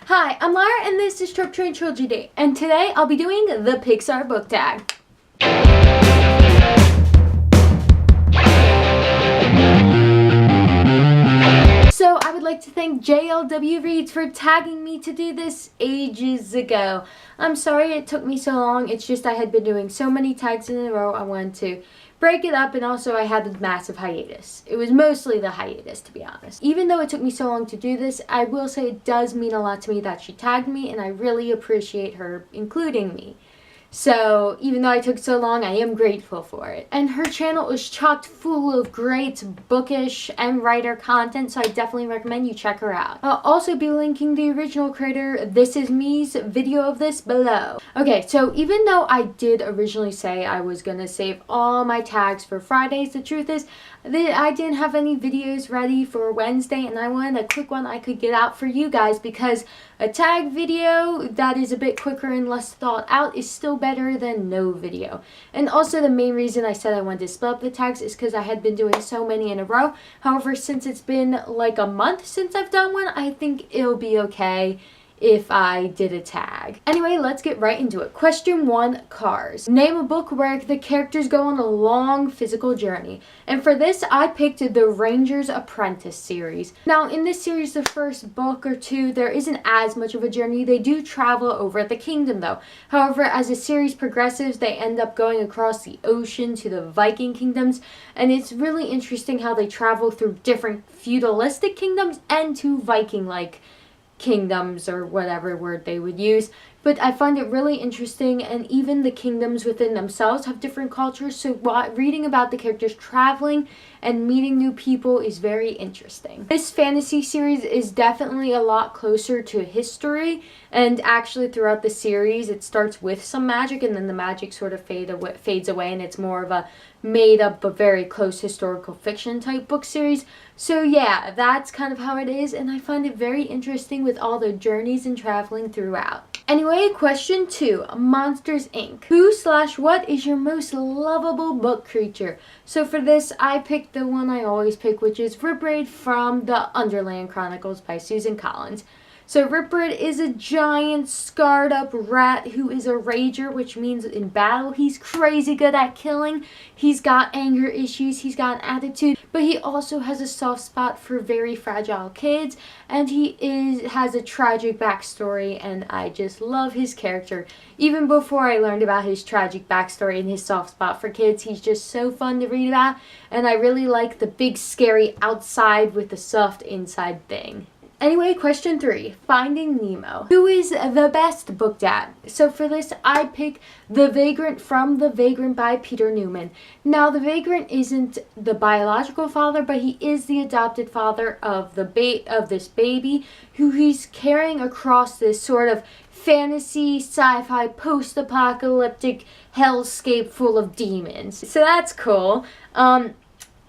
Hi, I'm Lara and this is tropetrinitytrilogy Day, and today I'll be doing the Pixar Book Tag. So I would like to thank JLW Reads for tagging me to do this ages ago. I'm sorry it took me so long, it's just I had been doing so many tags in a row I wanted to break it up, and also I had a massive hiatus. It was mostly the hiatus, to be honest. Even though it took me so long to do this, I will say it does mean a lot to me that she tagged me, and I really appreciate her including me. So, even though I took so long, I am grateful for it. And her channel is chock full of great bookish and writer content, so I definitely recommend you check her out. I'll also be linking the original creator, This Is Me's video of this below. Okay, so even though I did originally say I was gonna save all my tags for Fridays, the truth is that I didn't have any videos ready for Wednesday, and I wanted a quick one I could get out for you guys because a tag video that is a bit quicker and less thought out is still better than no video. And also the main reason I said I wanted to split up the tags is because I had been doing so many in a row. However, since it's been like a month since I've done one, I think it'll be okay if I did a tag. Anyway, let's get right into it. Question 1, Cars. Name a book where the characters go on a long physical journey. And for this, I picked the Ranger's Apprentice series. Now, in this series, the first book or two, there isn't as much of a journey. They do travel over the kingdom, though. However, as the series progresses, they end up going across the ocean to the Viking kingdoms. And it's really interesting how they travel through different feudalistic kingdoms and to Viking-like kingdoms, or whatever word they would use. But I find it really interesting, and even the kingdoms within themselves have different cultures, so reading about the characters traveling and meeting new people is very interesting. This fantasy series is definitely a lot closer to history, and actually throughout the series it starts with some magic and then the magic sort of fades away, and it's more of a made up but very close historical fiction type book series. So yeah, that's kind of how it is, and I find it very interesting with all the journeys and traveling throughout. Anyway, question 2, Monsters Inc. Who/what is your most lovable book creature? So for this, I picked the one I always pick, which is Riprid from the Underland Chronicles by Susan Collins. So Riprid is a giant, scarred up rat who is a rager, which means in battle he's crazy good at killing. He's got anger issues, he's got an attitude, but he also has a soft spot for very fragile kids, and he has a tragic backstory, and I just love his character. Even before I learned about his tragic backstory and his soft spot for kids, he's just so fun to read about, and I really like the big scary outside with the soft inside thing. Anyway, question 3, Finding Nemo. Who is the best book dad? So for this, I pick The Vagrant from The Vagrant by Peter Newman. Now, the Vagrant isn't the biological father, but he is the adopted father of this baby who he's carrying across this sort of fantasy, sci-fi, post-apocalyptic hellscape full of demons. So that's cool.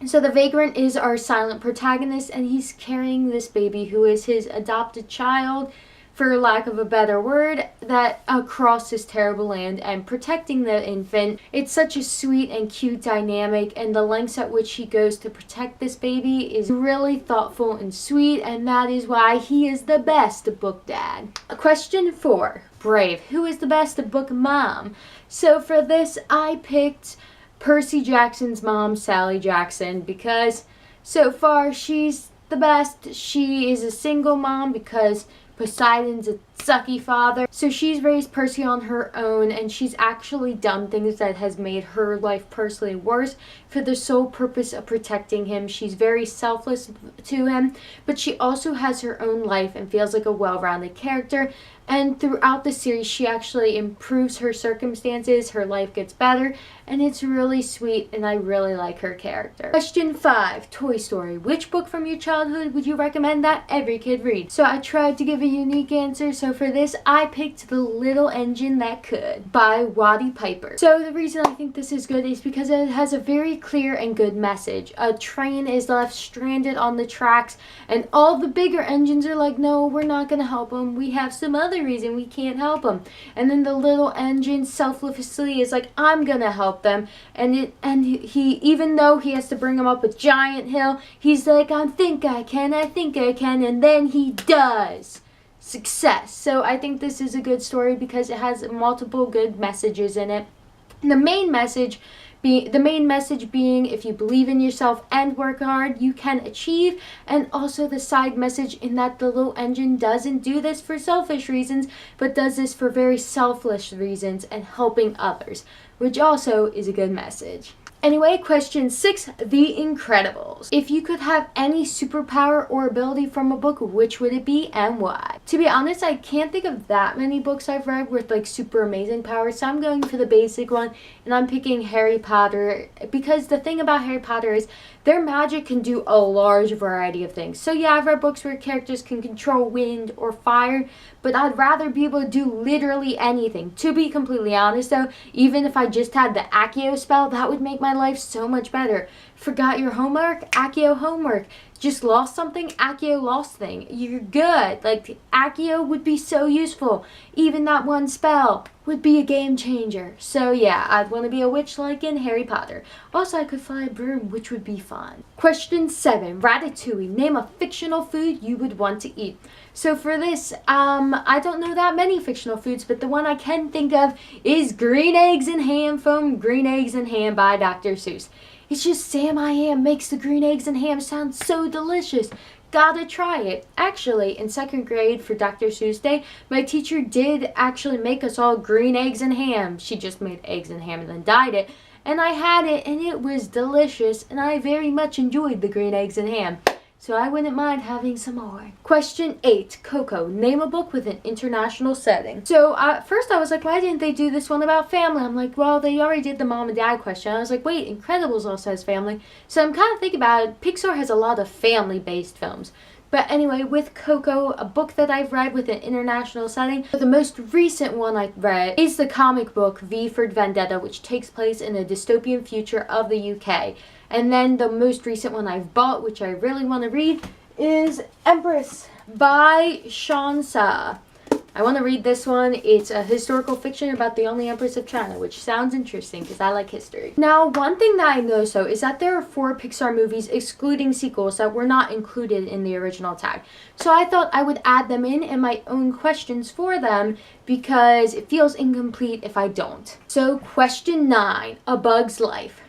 So the Vagrant is our silent protagonist, and he's carrying this baby who is his adopted child, for lack of a better word, that across this terrible land and protecting the infant. It's such a sweet and cute dynamic, and the lengths at which he goes to protect this baby is really thoughtful and sweet, and that is why he is the best book dad. Question 4, Brave. Who is the best book mom? So for this, I picked Percy Jackson's mom, Sally Jackson, because so far she's the best. She is a single mom because Poseidon's a sucky father. So she's raised Percy on her own, and she's actually done things that has made her life personally worse for the sole purpose of protecting him. She's very selfless to him, but she also has her own life and feels like a well-rounded character. And throughout the series, she actually improves her circumstances, her life gets better, and it's really sweet, and I really like her character. Question 5, Toy Story. Which book from your childhood would you recommend that every kid read? So I tried to give a unique answer, so for this, I picked The Little Engine That Could by Waddy Piper. So the reason I think this is good is because it has a very clear and good message. A train is left stranded on the tracks, and all the bigger engines are like, no, we're not going to help them. We have some other reason we can't help them. And then the little engine selflessly is like, I'm going to help them. And he, even though he has to bring them up a giant hill, he's like, I think I can, and then he does. success. So I think this is a good story because it has multiple good messages in it. The main message being if you believe in yourself and work hard, you can achieve. And also the side message in that the little engine doesn't do this for selfish reasons, but does this for very selfless reasons and helping others, which also is a good message. Anyway, question 6, The Incredibles. If you could have any superpower or ability from a book, which would it be and why? To be honest, I can't think of that many books I've read with like super amazing powers, so I'm going for the basic one, and I'm picking Harry Potter, because the thing about Harry Potter is their magic can do a large variety of things. So yeah, I've read books where characters can control wind or fire, but I'd rather be able to do literally anything. To be completely honest though, even if I just had the Accio spell, that would make my life so much better. Forgot your homework? Accio homework. Just lost something? Accio lost thing. You're good. Like, Accio would be so useful. Even that one spell would be a game changer. So yeah, I'd want to be a witch like in Harry Potter. Also, I could fly a broom, which would be fun. Question 7, Ratatouille. Name a fictional food you would want to eat. So for this, I don't know that many fictional foods, but the one I can think of is green eggs and ham from Green Eggs and Ham by Dr. Seuss. It's just Sam I Am makes the green eggs and ham sound so delicious. Gotta try it. Actually, in 2nd grade for Dr. Seuss Day, my teacher did actually make us all green eggs and ham. She just made eggs and ham and then dyed it. And I had it and it was delicious, and I very much enjoyed the green eggs and ham. So I wouldn't mind having some more. Question 8, Coco. Name a book with an international setting. So first I was like, why didn't they do this one about family? I'm like, well, they already did the mom and dad question. I was like, wait, Incredibles also has family. So I'm kind of thinking about it. Pixar has a lot of family-based films. But anyway, with Coco, a book that I've read with an international setting, the most recent one I've read is the comic book V for Vendetta, which takes place in a dystopian future of the UK. And then the most recent one I've bought, which I really want to read, is Empress by SHANNON. I want to read this one. It's a historical fiction about the only Empress of China, which sounds interesting because I like history. Now, one thing that I noticed though is that there are 4 Pixar movies, excluding sequels, that were not included in the original tag. So I thought I would add them in my own questions for them because it feels incomplete if I don't. So question 9, A Bug's Life.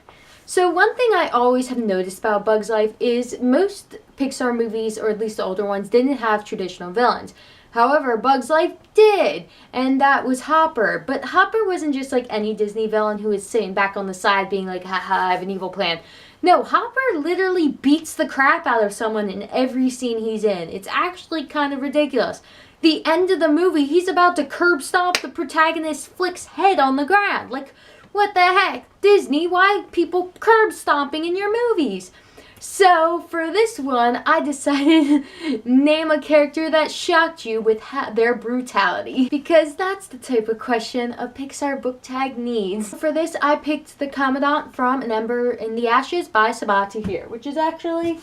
So one thing I always have noticed about Bug's Life is most Pixar movies, or at least the older ones, didn't have traditional villains. However, Bug's Life did, and that was Hopper. But Hopper wasn't just like any Disney villain who is sitting back on the side being like, haha, I have an evil plan. No, Hopper literally beats the crap out of someone in every scene he's in. It's actually kind of ridiculous. The end of the movie, he's about to curb stomp the protagonist Flick's head on the ground. Like, what the heck? Disney, why people curb stomping in your movies? So for this one, I decided name a character that shocked you with their brutality, because that's the type of question a Pixar book tag needs. For this, I picked the Commandant from An Ember in the Ashes by SABAA TAHIR, which is actually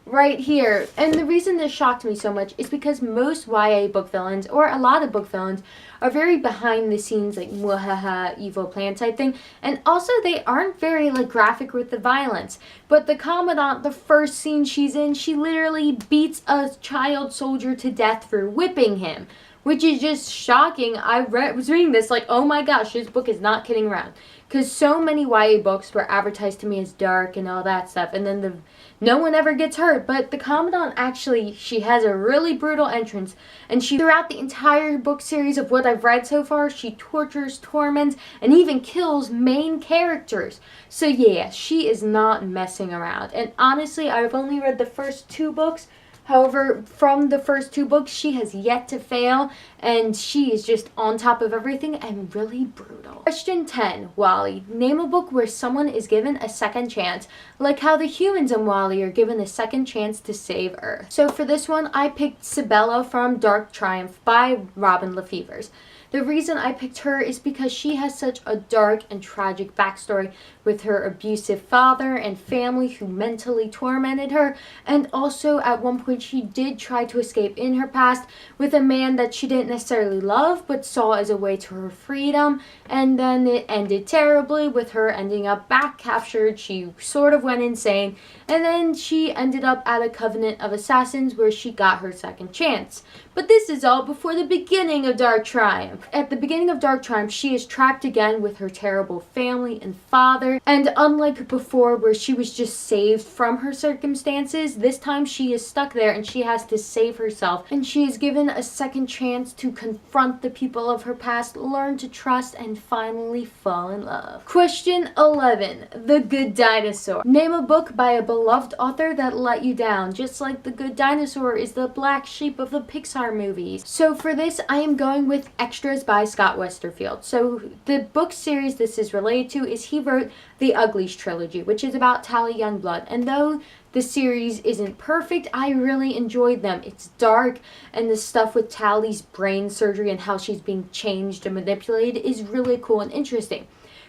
right here. And the reason this shocked me so much is because most YA book villains, or a lot of book villains, are very behind the scenes, like mwahaha, evil plan type thing. And also they aren't very like graphic with the violence. But the Commandant, the first scene she's in, she literally beats a child soldier to death for whipping him, which is just shocking. I was reading this like, oh my gosh, this book is not kidding around. Because so many YA books were advertised to me as dark and all that stuff, and then no one ever gets hurt. But the Commandant, actually, she has a really brutal entrance, and throughout the entire book series of what I've read so far, she tortures, torments, and even kills main characters. So yeah, she is not messing around. And honestly, I've only read the first 2 books. However, from the first 2 books, she has yet to fail, and she is just on top of everything and really brutal. Question 10, WALL-E. Name a book where someone is given a second chance, like how the humans in WALL-E are given a second chance to save Earth. So for this one, I picked SABAA from Dark Triumph by Robin Lefevers. The reason I picked her is because she has such a dark and tragic backstory with her abusive father and family who mentally tormented her, and also at one point she did try to escape in her past with a man that she didn't necessarily love but saw as a way to her freedom, and then it ended terribly with her ending up back captured. She sort of went insane, and then she ended up at a covenant of assassins where she got her second chance. But this is all before the beginning of Dark Triumph. At the beginning of Dark Triumph, she is trapped again with her terrible family and father, and unlike before where she was just saved from her circumstances, this time she is stuck there and she has to save herself, and she is given a second chance to confront the people of her past, learn to trust, and finally fall in love. Question 11. The Good Dinosaur. Name a book by a beloved author that let you down, just like The Good Dinosaur is the black sheep of the Pixar movies. So for this, I am going with Extras by Scott Westerfield. So the book series this is related to is he wrote the Uglies trilogy, which is about Tally Youngblood, and though the series isn't perfect, I really enjoyed them. It's dark, and the stuff with Tally's brain surgery and how she's being changed and manipulated is really cool and interesting.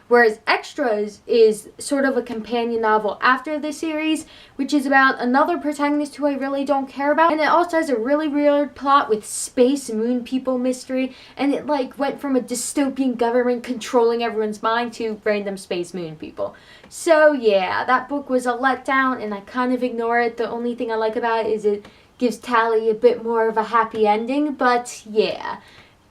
Whereas Extras is sort of a companion novel after the series, which is about another protagonist who I really don't care about. And it also has a really weird plot with space moon people mystery. And it like went from a dystopian government controlling everyone's mind to random space moon people. So yeah, that book was a letdown and I kind of ignore it. The only thing I like about it is it gives Tally a bit more of a happy ending. But yeah.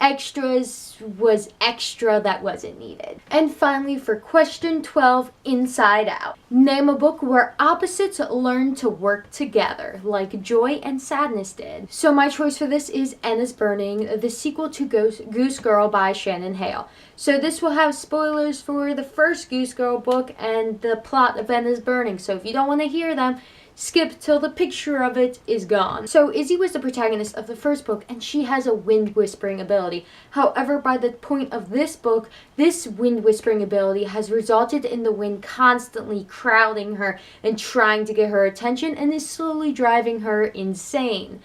Extras was extra that wasn't needed. And finally, for question 12, Inside Out. Name a book where opposites learn to work together, like joy and sadness did. So my choice for this is Anna's Burning, the sequel to Goose Girl by Shannon Hale. So this will have spoilers for the first Goose Girl book and the plot of Anna's Burning. So if you don't want to hear them, skip till the picture of it is gone. So Izzy was the protagonist of the first book and she has a wind whispering ability. However, by the point of this book, this wind whispering ability has resulted in the wind constantly crowding her and trying to get her attention and is slowly driving her insane.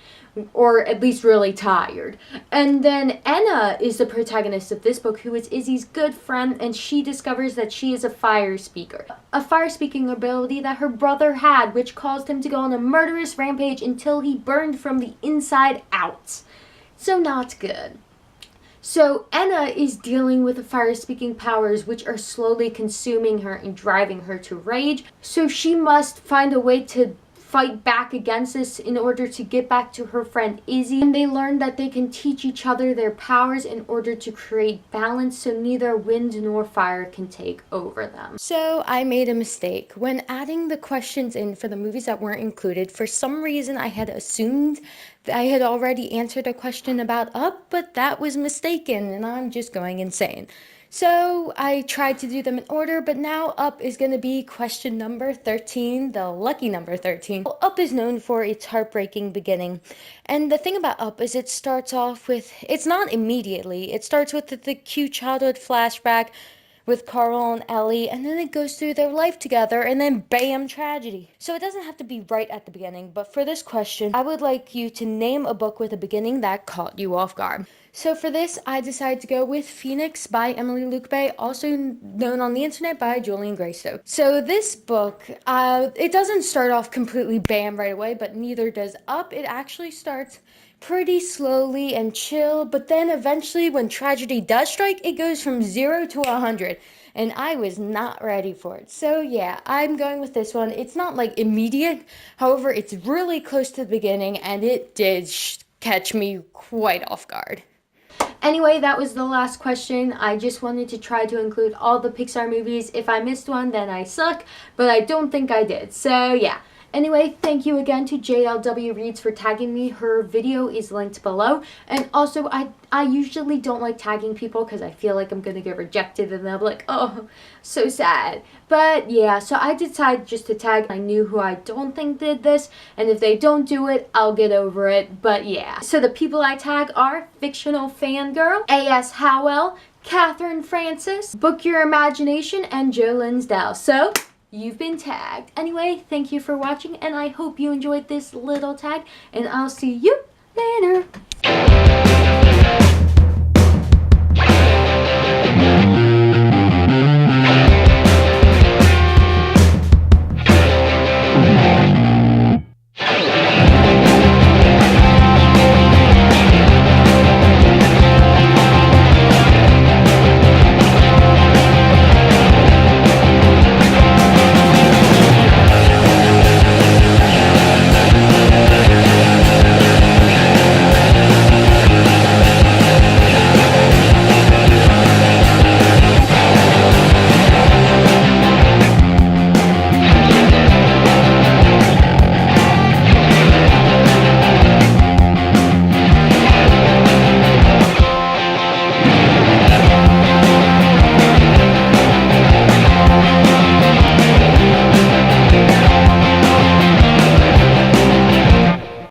Or at least really tired. And then Anna is the protagonist of this book, who is Izzy's good friend, and she discovers that she is a fire speaker. A fire speaking ability that her brother had, which caused him to go on a murderous rampage until he burned from the inside out. So not good. So Anna is dealing with the fire-speaking powers which are slowly consuming her and driving her to rage. So she must find a way to fight back against this in order to get back to her friend Izzy. And they learn that they can teach each other their powers in order to create balance so neither wind nor fire can take over them. So I made a mistake. When adding the questions in for the movies that weren't included, for some reason I had assumed that I had already answered a question about Up, but that was mistaken and I'm just going insane. So I tried to do them in order, but now Up is going to be question number 13, the lucky number 13. Well, Up is known for its heartbreaking beginning. And the thing about Up is it starts off with, it's not immediately, it starts with the cute childhood flashback with Carl and Ellie, and then it goes through their life together, and then bam, tragedy. So it doesn't have to be right at the beginning, but for this question, I would like you to name a book with a beginning that caught you off guard. So for this, I decided to go with Phoenix by Emily Luke-Bay, also known on the internet by Julian Graystoke. So this book, it doesn't start off completely bam right away, but neither does Up. It actually starts pretty slowly and chill, but then eventually when tragedy does strike, it goes from 0 to 100. And I was not ready for it. So yeah, I'm going with this one. It's not like immediate, however, it's really close to the beginning, and it did catch me quite off guard. Anyway, that was the last question. I just wanted to try to include all the Pixar movies. If I missed one, then I suck, but I don't think I did. So yeah. Anyway, thank you again to JLW Reads for tagging me. Her video is linked below. And also, I usually don't like tagging people because I feel like I'm going to get rejected and they'll be like, oh, so sad. But yeah, so I decided just to tag. I knew who I don't think did this. And if they don't do it, I'll get over it. But yeah. So the people I tag are Fictional Fangirl, A.S. Howell, Catherine Francis, Book Your Imagination, and Joe Linsdell. So you've been tagged. Anyway, thank you for watching, and I hope you enjoyed this little tag, and I'll see you later.